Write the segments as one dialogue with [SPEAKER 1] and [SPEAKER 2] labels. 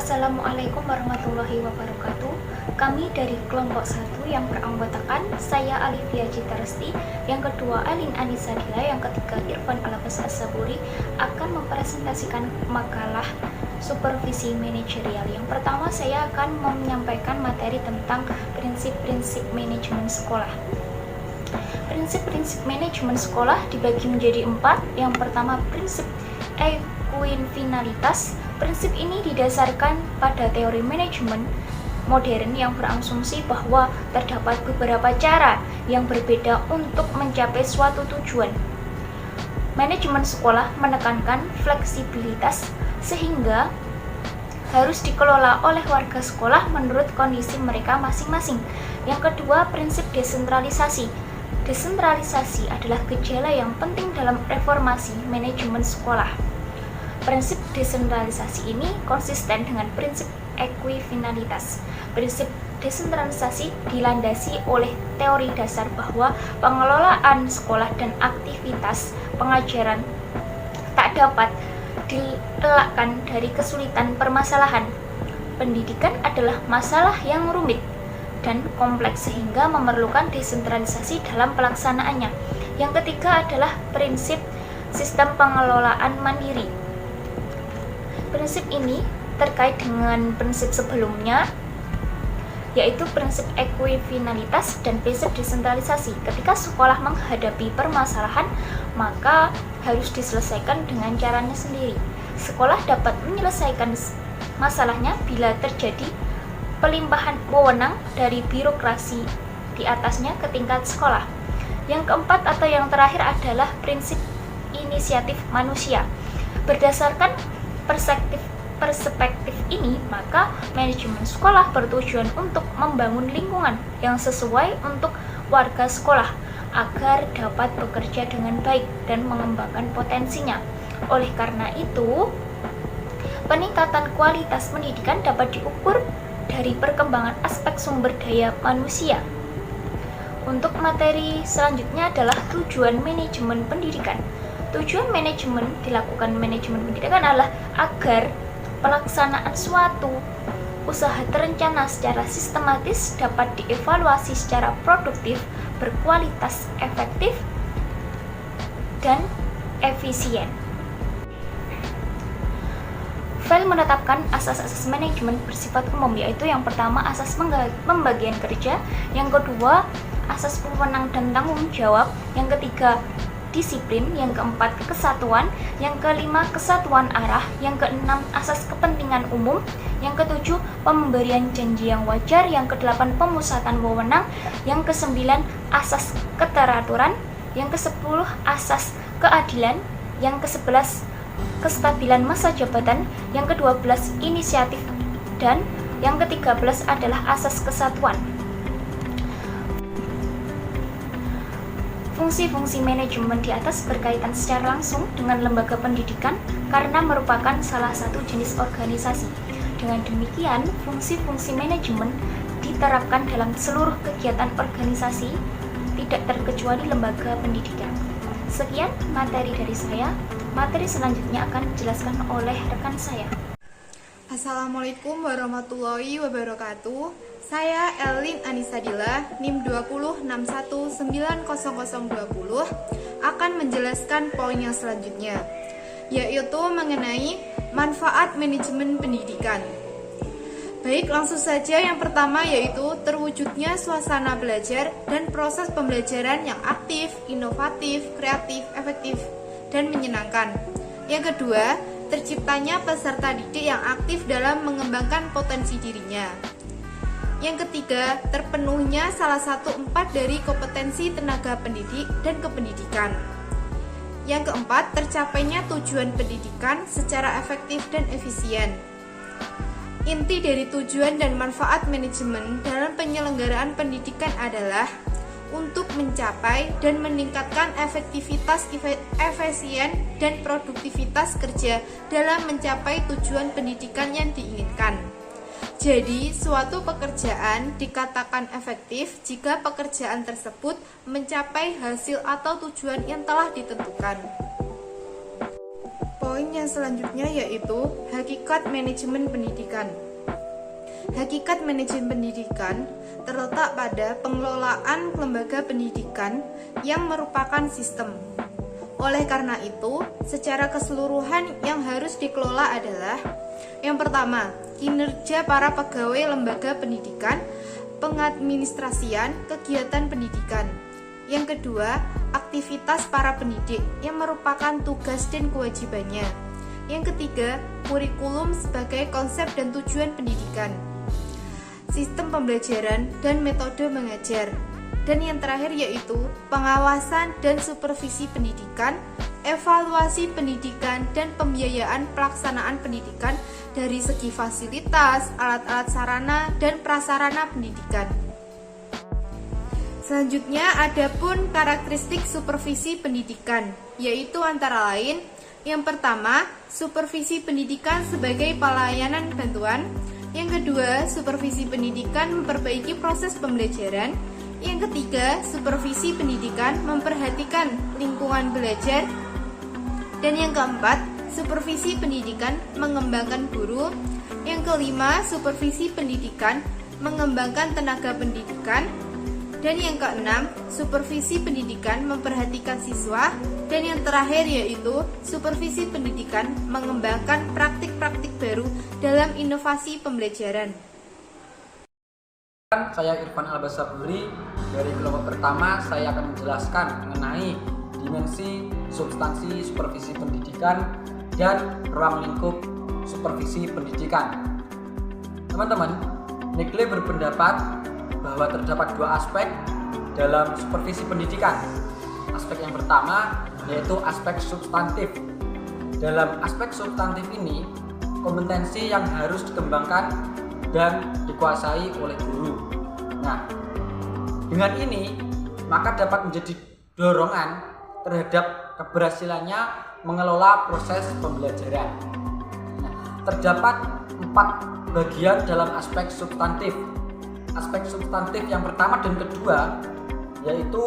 [SPEAKER 1] Assalamualaikum warahmatullahi wabarakatuh. Kami dari kelompok 1 yang beranggotakan saya Alifia Cita Resti, yang kedua Alin Anissa Dila, yang ketiga Irfan Alabas As-Saburi akan mempresentasikan makalah supervisi manajerial. Yang pertama saya akan menyampaikan materi tentang prinsip-prinsip manajemen sekolah. Prinsip-prinsip manajemen sekolah dibagi menjadi 4. Yang pertama prinsip ekuifinalitas. Prinsip ini didasarkan pada teori manajemen modern yang berasumsi bahwa terdapat beberapa cara yang berbeda untuk mencapai suatu tujuan. Manajemen sekolah menekankan fleksibilitas sehingga harus dikelola oleh warga sekolah menurut kondisi mereka masing-masing. Yang kedua, prinsip desentralisasi. Desentralisasi adalah gejala yang penting dalam reformasi manajemen sekolah. Prinsip desentralisasi ini konsisten dengan prinsip ekuifinalitas. Prinsip desentralisasi dilandasi oleh teori dasar bahwa pengelolaan sekolah dan aktivitas pengajaran tak dapat dielakkan dari kesulitan permasalahan. Pendidikan adalah masalah yang rumit dan kompleks sehingga memerlukan desentralisasi dalam pelaksanaannya. Yang ketiga adalah prinsip sistem pengelolaan mandiri. Prinsip ini terkait dengan prinsip sebelumnya, yaitu prinsip ekuifinalitas dan prinsip desentralisasi. Ketika sekolah menghadapi permasalahan, maka harus diselesaikan dengan caranya sendiri. Sekolah dapat menyelesaikan masalahnya bila terjadi pelimpahan wewenang dari birokrasi di atasnya ke tingkat sekolah. Yang keempat atau yang terakhir adalah prinsip inisiatif manusia. Berdasarkan perspektif ini, maka manajemen sekolah bertujuan untuk membangun lingkungan yang sesuai untuk warga sekolah agar dapat bekerja dengan baik dan mengembangkan potensinya. Oleh karena itu, peningkatan kualitas pendidikan dapat diukur dari perkembangan aspek sumber daya manusia. Untuk materi selanjutnya adalah tujuan manajemen pendidikan. Tujuan manajemen dilakukan manajemen pendidikan adalah agar pelaksanaan suatu usaha terencana secara sistematis dapat dievaluasi secara produktif, berkualitas, efektif, dan efisien. File menetapkan asas-asas manajemen bersifat umum, yaitu yang pertama asas pembagian kerja, yang kedua asas wewenang dan tanggung jawab, yang ketiga disiplin, yang keempat kesatuan, yang kelima kesatuan arah, yang keenam asas kepentingan umum, yang ketujuh pemberian janji yang wajar, yang kedelapan pemusatan wewenang, yang kesembilan asas keteraturan, yang kesepuluh asas keadilan, yang kesebelas kestabilan masa jabatan, yang kedua-belas inisiatif, dan yang ke-13 adalah asas kesatuan. Fungsi-fungsi manajemen di atas berkaitan secara langsung dengan lembaga pendidikan karena merupakan salah satu jenis organisasi. Dengan demikian, fungsi-fungsi manajemen diterapkan dalam seluruh kegiatan organisasi, tidak terkecuali lembaga pendidikan. Sekian materi dari saya. Materi selanjutnya akan dijelaskan oleh rekan saya.
[SPEAKER 2] Assalamualaikum warahmatullahi wabarakatuh. Saya Elin Anissa Dila, NIM 206190020 akan menjelaskan poin yang selanjutnya, yaitu mengenai manfaat manajemen pendidikan. Baik, langsung saja yang pertama yaitu terwujudnya suasana belajar dan proses pembelajaran yang aktif, inovatif, kreatif, efektif, dan menyenangkan. Yang kedua, terciptanya peserta didik yang aktif dalam mengembangkan potensi dirinya. Yang ketiga, terpenuhnya salah satu 4 dari kompetensi tenaga pendidik dan kependidikan. Yang keempat, tercapainya tujuan pendidikan secara efektif dan efisien. Inti dari tujuan dan manfaat manajemen dalam penyelenggaraan pendidikan adalah untuk mencapai dan meningkatkan efektivitas, efisien, dan produktivitas kerja dalam mencapai tujuan pendidikan yang diinginkan. Jadi, suatu pekerjaan dikatakan efektif jika pekerjaan tersebut mencapai hasil atau tujuan yang telah ditentukan. Poin yang selanjutnya yaitu hakikat manajemen pendidikan. Hakikat manajemen pendidikan terletak pada pengelolaan lembaga pendidikan yang merupakan sistem. Oleh karena itu, secara keseluruhan yang harus dikelola adalah: yang pertama, kinerja para pegawai lembaga pendidikan, pengadministrasian kegiatan pendidikan. Yang kedua, aktivitas para pendidik yang merupakan tugas dan kewajibannya. Yang ketiga, kurikulum sebagai konsep dan tujuan pendidikan, sistem pembelajaran dan metode mengajar. Dan yang terakhir yaitu pengawasan dan supervisi pendidikan, evaluasi pendidikan dan pembiayaan pelaksanaan pendidikan dari segi fasilitas, alat-alat sarana dan prasarana pendidikan. Selanjutnya ada pun karakteristik supervisi pendidikan, yaitu antara lain: yang pertama, supervisi pendidikan sebagai pelayanan bantuan. Yang kedua, supervisi pendidikan memperbaiki proses pembelajaran. Yang ketiga, supervisi pendidikan memperhatikan lingkungan belajar. Dan yang keempat, supervisi pendidikan mengembangkan guru. Yang kelima, supervisi pendidikan mengembangkan tenaga pendidikan. Dan yang keenam, supervisi pendidikan memperhatikan siswa. Dan yang terakhir yaitu supervisi pendidikan mengembangkan praktik-praktik baru dalam inovasi pembelajaran.
[SPEAKER 3] Saya Irfan Albasaburi. Dari kelompok pertama saya akan menjelaskan mengenai dimensi substansi supervisi pendidikan dan ruang lingkup supervisi pendidikan. Teman-teman, Nikle berpendapat bahwa terdapat dua aspek dalam supervisi pendidikan. Aspek yang pertama yaitu aspek substantif. Dalam aspek substantif ini, kompetensi yang harus dikembangkan dan dikuasai oleh guru. Nah, dengan ini maka dapat menjadi dorongan terhadap keberhasilannya mengelola proses pembelajaran. Nah, terdapat 4 bagian dalam aspek substantif. Aspek substantif yang pertama dan kedua yaitu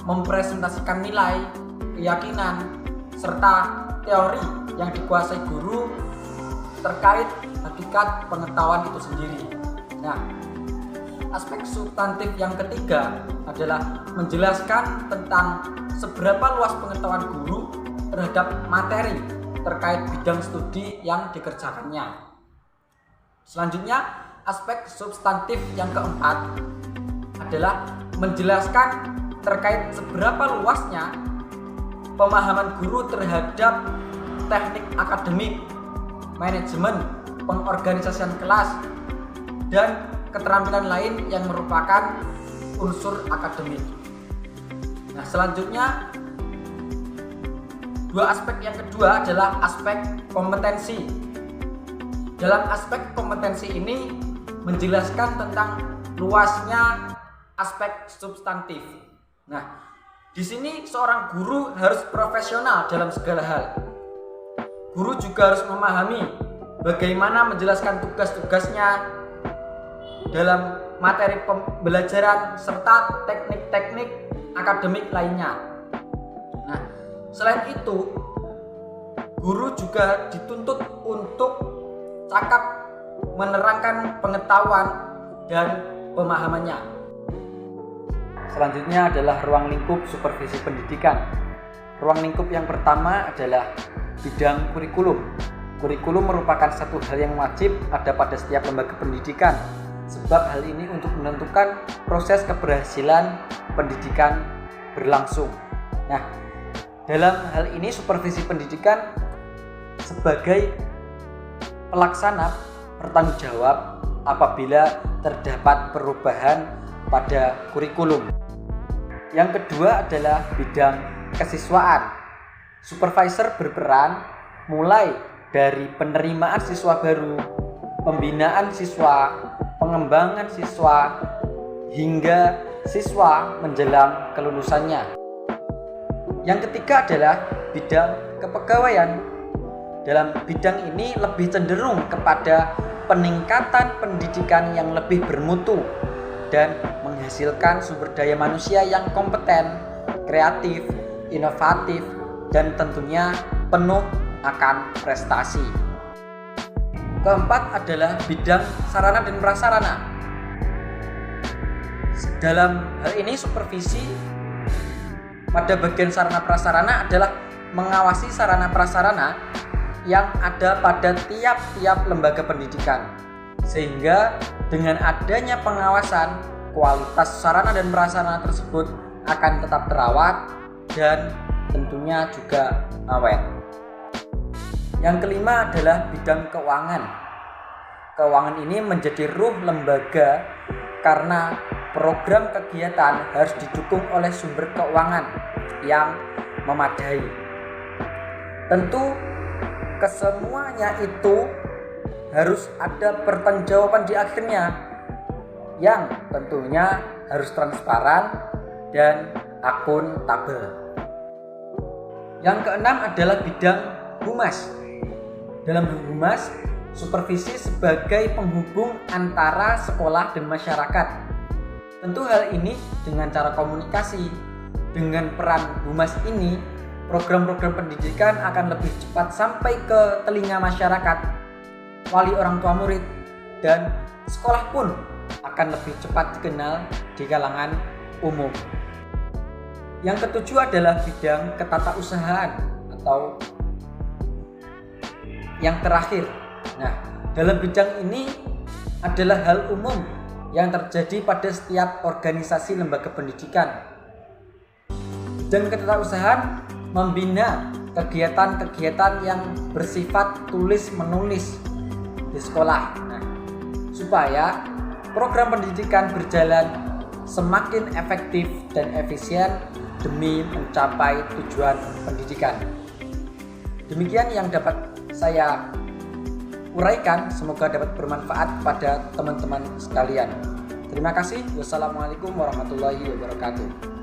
[SPEAKER 3] mempresentasikan nilai, keyakinan, serta teori yang dikuasai guru terkait hakikat pengetahuan itu sendiri. Nah, aspek substantif yang ketiga adalah menjelaskan tentang seberapa luas pengetahuan guru terhadap materi terkait bidang studi yang dikerjakannya. Selanjutnya, aspek substantif yang keempat adalah menjelaskan terkait seberapa luasnya pemahaman guru terhadap teknik akademik, manajemen, pengorganisasian kelas, dan keterampilan lain yang merupakan unsur akademik. Nah, selanjutnya dua aspek yang kedua adalah aspek kompetensi. Dalam aspek kompetensi ini menjelaskan tentang luasnya aspek substantif. Nah, di sini seorang guru harus profesional dalam segala hal. Guru juga harus memahami bagaimana menjelaskan tugas-tugasnya dalam materi pembelajaran serta teknik-teknik akademik lainnya. Nah, selain itu, guru juga dituntut untuk cakap menerangkan pengetahuan dan pemahamannya. Selanjutnya adalah ruang lingkup supervisi pendidikan. Ruang lingkup yang pertama adalah bidang kurikulum. Kurikulum merupakan satu hal yang wajib ada pada setiap lembaga pendidikan, sebab hal ini untuk menentukan proses keberhasilan pendidikan berlangsung. Nah, dalam hal ini supervisi pendidikan sebagai pelaksana bertanggung jawab apabila terdapat perubahan pada kurikulum. Yang kedua adalah bidang kesiswaan. Supervisor berperan mulai dari penerimaan siswa baru, pembinaan siswa, pengembangan siswa, hingga siswa menjelang kelulusannya. Yang ketiga adalah bidang kepegawaian. Dalam bidang ini lebih cenderung kepada peningkatan pendidikan yang lebih bermutu dan menghasilkan sumber daya manusia yang kompeten, kreatif, inovatif, dan tentunya penuh akan prestasi. Keempat adalah bidang sarana dan prasarana. Dalam hal ini supervisi pada bagian sarana prasarana adalah mengawasi sarana prasarana yang ada pada tiap-tiap lembaga pendidikan, sehingga dengan adanya pengawasan, kualitas sarana dan prasarana tersebut akan tetap terawat dan tentunya juga awet. Yang kelima adalah bidang keuangan. Keuangan ini menjadi ruh lembaga karena program kegiatan harus didukung oleh sumber keuangan yang memadai. Tentu kesemuanya itu harus ada pertanggungjawaban di akhirnya yang tentunya harus transparan dan akuntabel. Yang keenam adalah bidang humas. Dalam humas, supervisi sebagai penghubung antara sekolah dan masyarakat. Tentu hal ini dengan cara komunikasi. Dengan peran humas ini, program-program pendidikan akan lebih cepat sampai ke telinga masyarakat, wali orang tua murid, dan sekolah pun akan lebih cepat dikenal di kalangan umum. Yang ketujuh adalah bidang ketatausahaan atau yang terakhir. Nah, dalam bidang ini adalah hal umum yang terjadi pada setiap organisasi lembaga pendidikan. Dan ketatausahaan membina kegiatan-kegiatan yang bersifat tulis-menulis di sekolah. Nah, supaya program pendidikan berjalan semakin efektif dan efisien demi mencapai tujuan pendidikan. Demikian yang dapat saya uraikan, semoga dapat bermanfaat kepada teman-teman sekalian. Terima kasih. Wassalamualaikum warahmatullahi wabarakatuh.